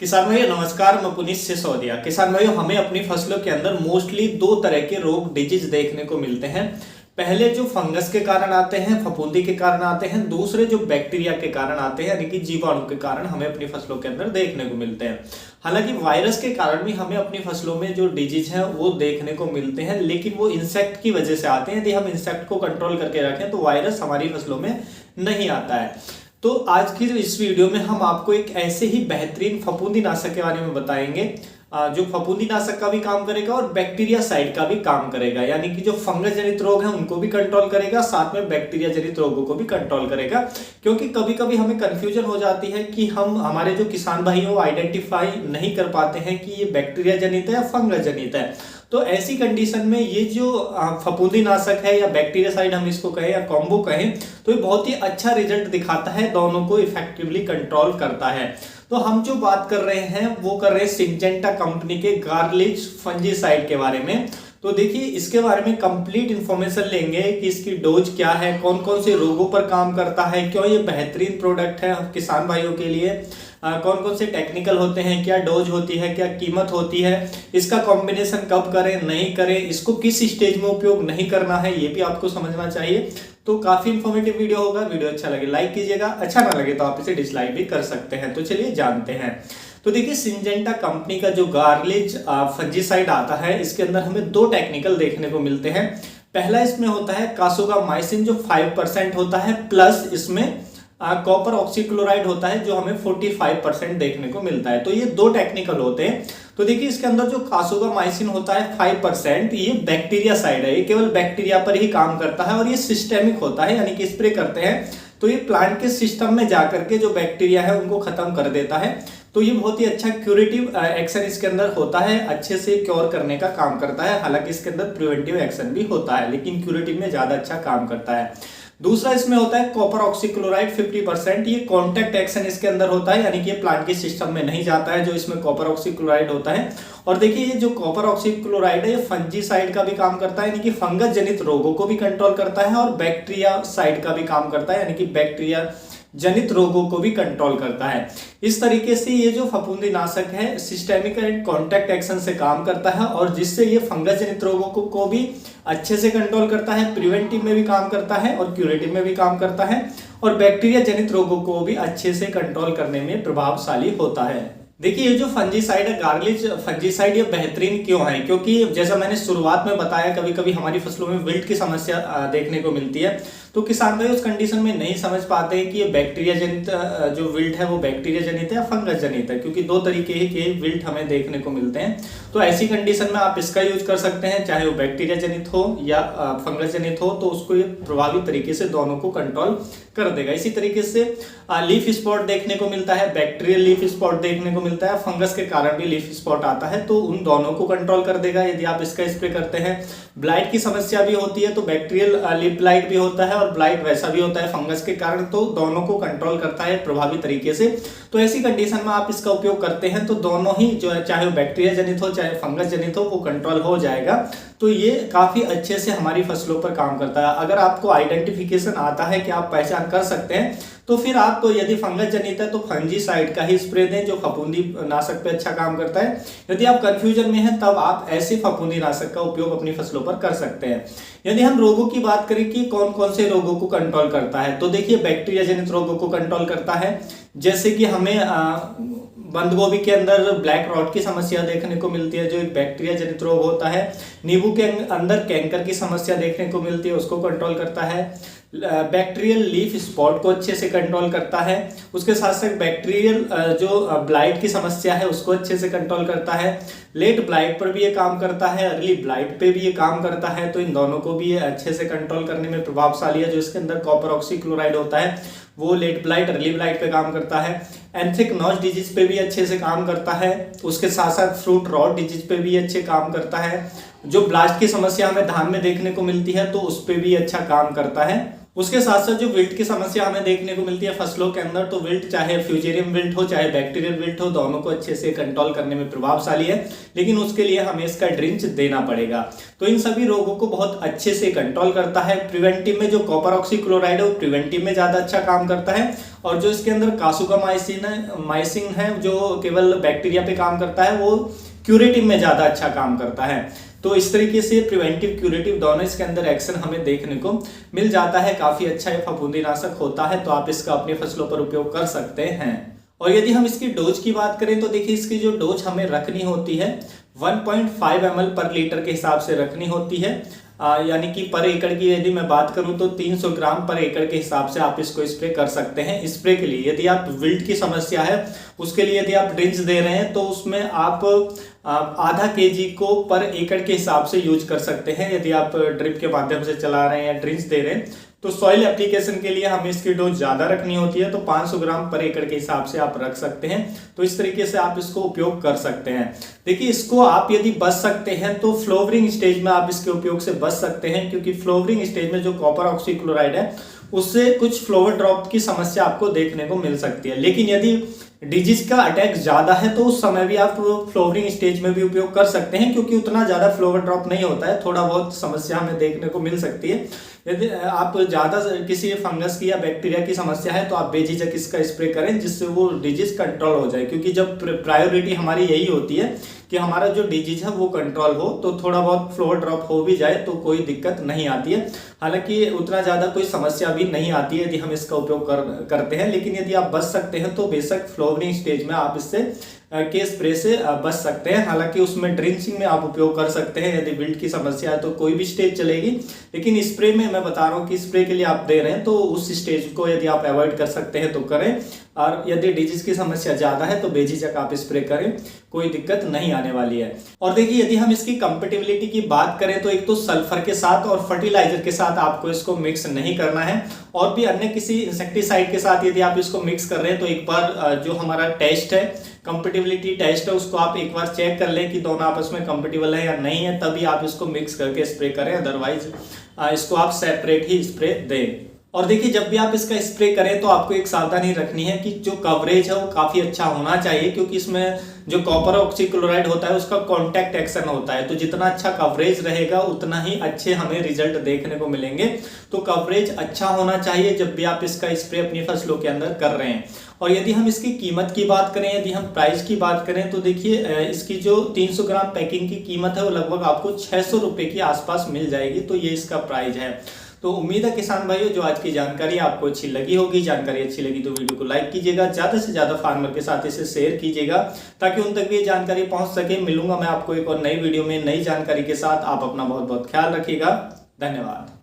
किसान भाइयों नमस्कार। मैं पुनीत सिसोदिया। किसान भाइयों, हमें अपनी फसलों के अंदर मोस्टली दो तरह के रोग डिजीज देखने को मिलते हैं। पहले जो फंगस के कारण आते हैं, फफूंदी के कारण आते हैं। दूसरे जो बैक्टीरिया के कारण आते हैं, यानी कि जीवाणु के कारण हमें अपनी फसलों के अंदर देखने को मिलते हैं। हालांकि वायरस के कारण भी हमें अपनी फसलों में जो डिजीज है वो देखने को मिलते हैं, लेकिन वो इंसेक्ट की वजह से आते हैं। यदि हम इंसेक्ट को कंट्रोल करके रखें तो वायरस हमारी फसलों में नहीं आता है। तो आज की जो इस वीडियो में हम आपको एक ऐसे ही बेहतरीन फफूंदी नाशक के बारे में बताएंगे जो फफूंदी नाशक का भी काम करेगा और बैक्टीरिया साइड का भी काम करेगा, यानी कि जो फंगस जनित रोग है उनको भी कंट्रोल करेगा, साथ में बैक्टीरिया जनित रोगों को भी कंट्रोल करेगा। क्योंकि कभी कभी हमें कंफ्यूजन हो जाती है कि हम हमारे जो किसान भाई हैं वो आइडेंटिफाई नहीं कर पाते हैं कि ये बैक्टीरिया जनित है या फंगस जनित है। तो ऐसी कंडीशन में ये जो फफूंदी नाशक है या बैक्टीरियासाइड हम इसको कहें या कॉम्बो कहें, तो ये बहुत ही अच्छा रिजल्ट दिखाता है, दोनों को इफेक्टिवली कंट्रोल करता है। तो हम जो बात कर रहे हैं वो कर रहे हैं सिंजेंटा कंपनी के गार्लिच फंजीसाइड के बारे में। तो देखिए, इसके बारे में कंप्लीट इंफॉर्मेशन लेंगे कि इसकी डोज क्या है, कौन कौन से रोगों पर काम करता है, क्यों ये बेहतरीन प्रोडक्ट है किसान भाइयों के लिए, कौन कौन से टेक्निकल होते हैं, क्या डोज होती है, क्या कीमत होती है, इसका कॉम्बिनेशन कब करें नहीं करें, इसको किस स्टेज में उपयोग नहीं करना है, ये भी आपको समझना चाहिए। तो काफी इंफॉर्मेटिव वीडियो होगा। वीडियो अच्छा लगे लाइक कीजिएगा, अच्छा ना लगे तो आप इसे डिसलाइक भी कर सकते हैं। तो चलिए जानते हैं। तो देखिए, सिंजेंटा कंपनी का जो गार्लिच फंजीसाइड आता है, इसके अंदर हमें दो टेक्निकल देखने को मिलते हैं। पहला इसमें होता है कासोगामाइसिन जो 5% होता है, प्लस इसमें कॉपर ऑक्सीक्लोराइड होता है जो हमें 45% देखने को मिलता है। तो ये दो टेक्निकल होते हैं। तो देखिए, इसके अंदर जो कासोगामाइसिन होता है 5%, ये बैक्टीरिया साइड है, ये केवल बैक्टीरिया पर ही काम करता है और ये सिस्टेमिक होता है, यानी कि स्प्रे करते हैं तो ये प्लांट के सिस्टम में जाकर के जो बैक्टीरिया है उनको खत्म कर देता है। तो ये बहुत ही अच्छा क्यूरेटिव एक्शन इसके अंदर होता है, अच्छे से क्योर करने का काम करता है। हालांकि इसके अंदर प्रिवेंटिव एक्शन भी होता है, लेकिन क्यूरेटिव में ज्यादा अच्छा काम करता है। दूसरा इसमें होता है कॉपर ऑक्सीक्लोराइड 50%, ये कॉन्टैक्ट एक्शन इसके अंदर होता है, यानी कि ये प्लांट के सिस्टम में नहीं जाता है जो इसमें कॉपर ऑक्सीक्लोराइड होता है। और देखिए, ये जो कॉपर ऑक्सीक्लोराइड है ये फंजीसाइड का भी काम करता है, यानी कि फंगस जनित रोगों को भी कंट्रोल करता है, और बैक्टीरिया साइड का भी काम करता है, यानी कि बैक्टीरिया जनित रोगों को भी कंट्रोल करता है। इस तरीके से ये जो फफूंदी नाशक है सिस्टेमिक एंड कॉन्टैक्ट एक्शन से काम करता है, और जिससे ये फंगस जनित रोगों को भी अच्छे से कंट्रोल करता है, प्रिवेंटिव में भी काम करता है और क्यूरेटिव में भी काम करता है, और बैक्टीरिया जनित रोगों को भी अच्छे से कंट्रोल करने में प्रभावशाली होता है। देखिए, ये जो फंजीसाइड है गार्लिच फंजीसाइड, ये बेहतरीन क्यों है? क्योंकि जैसा मैंने शुरुआत में बताया, कभी कभी हमारी फसलों में विल्ट की समस्या देखने को मिलती है। तो किसान भाई उस कंडीशन में नहीं समझ पाते हैं कि ये बैक्टीरिया जनित जो विल्ट है वो बैक्टीरिया जनित है या फंगस जनित है, क्योंकि दो तरीके के विल्ट हमें देखने को मिलते हैं। तो ऐसी कंडीशन में आप इसका यूज कर सकते हैं, चाहे वो बैक्टीरिया जनित हो या फंगस जनित हो, तो उसको ये प्रभावी तरीके से दोनों को कंट्रोल कर देगा। इसी तरीके से लीफ स्पॉट देखने को मिलता है, बैक्टीरियल लीफ स्पॉट देखने को मिलता है, फंगस के कारण भी लीफ स्पॉट आता है, तो उन दोनों को कंट्रोल कर देगा यदि आप इसका स्प्रे करते हैं। ब्लाइट की समस्या भी होती है तो बैक्टीरियल लीफ ब्लाइट भी होता है, और ब्लाइट वैसा भी होता है फंगस के कारण, तो दोनों को कंट्रोल करता है प्रभावी तरीके से। तो ऐसी कंडीशन में आप इसका उपयोग करते हैं तो दोनों ही जो है, चाहे वो बैक्टीरिया जनित हो चाहे फंगस जनित हो, वो कंट्रोल हो जाएगा। तो ये काफी अच्छे से हमारी फसलों पर काम करता है। अगर आपको आइडेंटिफिकेशन आता है कि आप पहचान कर सकते हैं, तो फिर आप यदि फंगस जनित है तो फंजीसाइड का ही स्प्रे दें जो फफूंदी नाशक पे अच्छा काम करता है। यदि आप कंफ्यूजन में हैं तब आप ऐसे फफूंदी नाशक का उपयोग अपनी फसलों पर कर सकते हैं। यदि हम रोगों की बात करें कि कौन कौन से रोगों को कंट्रोल करता है, तो देखिए, बैक्टीरिया जनित रोगों को कंट्रोल करता है, जैसे कि हमें बंद गोभी के अंदर ब्लैक रॉट की समस्या देखने को मिलती है जो एक बैक्टीरिया जनित रोग होता है। नींबू के अंदर कैंकर की समस्या देखने को मिलती है, उसको कंट्रोल करता है। बैक्टीरियल लीफ स्पॉट को अच्छे से कंट्रोल करता है। उसके साथ साथ बैक्टीरियल जो ब्लाइट की समस्या है उसको अच्छे से कंट्रोल करता है। लेट ब्लाइट पर भी ये काम करता है, अर्ली ब्लाइट पे भी ये काम करता है, तो इन दोनों को भी ये अच्छे से कंट्रोल करने में प्रभावशाली है। जो इसके अंदर कॉपर ऑक्सीक्लोराइड होता है वो लेट ब्लाइट अर्ली ब्लाइट पे काम करता है। एंथ्रेक्नोज डिजीज पे भी अच्छे से काम करता है। उसके साथ साथ फ्रूट रॉट डिजीज पे भी अच्छे काम करता है। जो ब्लास्ट की समस्या हमें धान में देखने को मिलती है तो उस पे भी अच्छा काम करता है। उसके साथ साथ जो विल्ट की समस्या हमें देखने को मिलती है फसलों के अंदर, तो विल्ट चाहे फ्यूजेरियम विल्ट हो चाहे बैक्टीरियल विल्ट हो, दोनों को अच्छे से कंट्रोल करने में प्रभावशाली है, लेकिन उसके लिए हमें इसका ड्रिंच देना पड़ेगा। तो इन सभी रोगों को बहुत अच्छे से कंट्रोल करता है। प्रिवेंटिव में जो कॉपर ऑक्सीक्लोराइड है वो प्रिवेंटिव में ज्यादा अच्छा काम करता है, और जो इसके अंदर कासुगामाइसिन है जो केवल बैक्टीरिया पे काम करता है, वो क्यूरेटिव में ज्यादा अच्छा काम करता है। तो इस तरीके से प्रिवेंटिव क्यूरेटिव दोनों इसके अंदर एक्शन हमें देखने को मिल जाता है। काफी अच्छा ये फफूंदीनाशक होता है, तो आप इसका अपनी फसलों पर उपयोग कर सकते हैं। और यदि हम इसकी डोज की बात करें तो देखिए इसकी जो डोज हमें रखनी होती है 1.5 ml पर लीटर के हिसाब से रखनी होती है, यानी कि पर एकड़ की यदि मैं बात करूं तो 300 ग्राम पर एकड़ के हिसाब से आप इसको स्प्रे कर सकते हैं। स्प्रे के लिए यदि आप विल्ट की समस्या है उसके लिए यदि आप ड्रिंच दे रहे हैं तो उसमें आप आधा kg को पर एकड़ के हिसाब से यूज कर सकते हैं। यदि आप ड्रिप के माध्यम से चला रहे हैं या ड्रिंच दे रहे हैं तो सॉइल एप्लीकेशन के लिए हमें इसकी डोज ज्यादा रखनी होती है, तो 500 ग्राम पर एकड़ के हिसाब से आप रख सकते हैं। तो इस तरीके से आप इसको उपयोग कर सकते हैं। देखिए इसको आप यदि बच सकते हैं तो फ्लोवरिंग स्टेज में आप इसके उपयोग से बच सकते हैं, क्योंकि फ्लोवरिंग स्टेज में जो कॉपर ऑक्सीक्लोराइड है उससे कुछ फ्लोवर ड्रॉप की समस्या आपको देखने को मिल सकती है। लेकिन यदि डिजीज का अटैक ज्यादा है तो उस समय भी आप फ्लोवरिंग स्टेज में भी उपयोग कर सकते हैं, क्योंकि उतना ज्यादा फ्लोवर ड्रॉप नहीं होता है, थोड़ा बहुत समस्या हमें देखने को मिल सकती है। यदि आप ज्यादा किसी फंगस की या बैक्टीरिया की समस्या है तो आप बेझिझक इसका स्प्रे करें, जिससे वो डिजीज कंट्रोल हो जाए, क्योंकि जब प्रायोरिटी हमारी यही होती है कि हमारा जो डिजीज है वो कंट्रोल हो, तो थोड़ा बहुत फ्लोवर ड्रॉप हो भी जाए तो कोई दिक्कत नहीं आती है। हालांकि उतना ज्यादा कोई समस्या भी नहीं आती है यदि हम इसका उपयोग करते हैं। लेकिन यदि आप बच सकते हैं तो बेशक फ्लोवरिंग स्टेज में आप इससे के स्प्रे से बच सकते हैं। हालांकि उसमें ड्रिंचिंग में आप उपयोग कर सकते हैं, यदि विल्ट की समस्या है तो कोई भी स्टेज चलेगी। लेकिन स्प्रे में मैं बता रहा हूँ कि स्प्रे के लिए आप दे रहे हैं तो उस स्टेज को यदि आप अवॉइड कर सकते हैं तो करें, और यदि डिजीज की समस्या ज्यादा है तो बेझिझक आप स्प्रे करें, कोई दिक्कत नहीं आने वाली है। और देखिए यदि हम इसकी कंपेटिबिलिटी की बात करें तो एक तो सल्फर के साथ और फर्टिलाइजर के साथ आपको इसको मिक्स नहीं करना है, और भी अन्य किसी इंसेक्टिसाइड के साथ यदि आप इसको मिक्स कर रहे हैं तो एक बार जो हमारा टेस्ट है, कंपेटिबिलिटी टेस्ट है, उसको आप एक बार चेक कर लें कि दोनों आपस में कंपेटिबल है या नहीं है, तभी आप इसको मिक्स करके स्प्रे करें। अदरवाइज इसको आप सेपरेट ही स्प्रे दें। और देखिए जब भी आप इसका स्प्रे करें तो आपको एक सावधानी रखनी है कि जो कवरेज है वो काफी अच्छा होना चाहिए, क्योंकि इसमें जो कॉपर ऑक्सीक्लोराइड होता है उसका कांटेक्ट एक्शन होता है, तो जितना अच्छा कवरेज रहेगा उतना ही अच्छे हमें रिजल्ट देखने को मिलेंगे। तो कवरेज अच्छा होना चाहिए जब भी आप इसका स्प्रे अपनी फसलों के अंदर कर रहे हैं। और यदि हम इसकी कीमत की बात करें, यदि हम प्राइस की बात करें तो देखिए इसकी जो 300 ग्राम पैकिंग की कीमत है वो लगभग आपको 600 रुपए के आसपास मिल जाएगी। तो ये इसका प्राइस है। तो उम्मीद है किसान भाइयों जो आज की जानकारी आपको अच्छी लगी होगी। जानकारी अच्छी लगी तो वीडियो को लाइक कीजिएगा, ज्यादा से ज्यादा फार्मर के साथ इसे शेयर कीजिएगा ताकि उन तक भी जानकारी पहुंच सके। मिलूंगा मैं आपको एक और नई वीडियो में नई जानकारी के साथ। आप अपना बहुत बहुत ख्याल रखिएगा। धन्यवाद।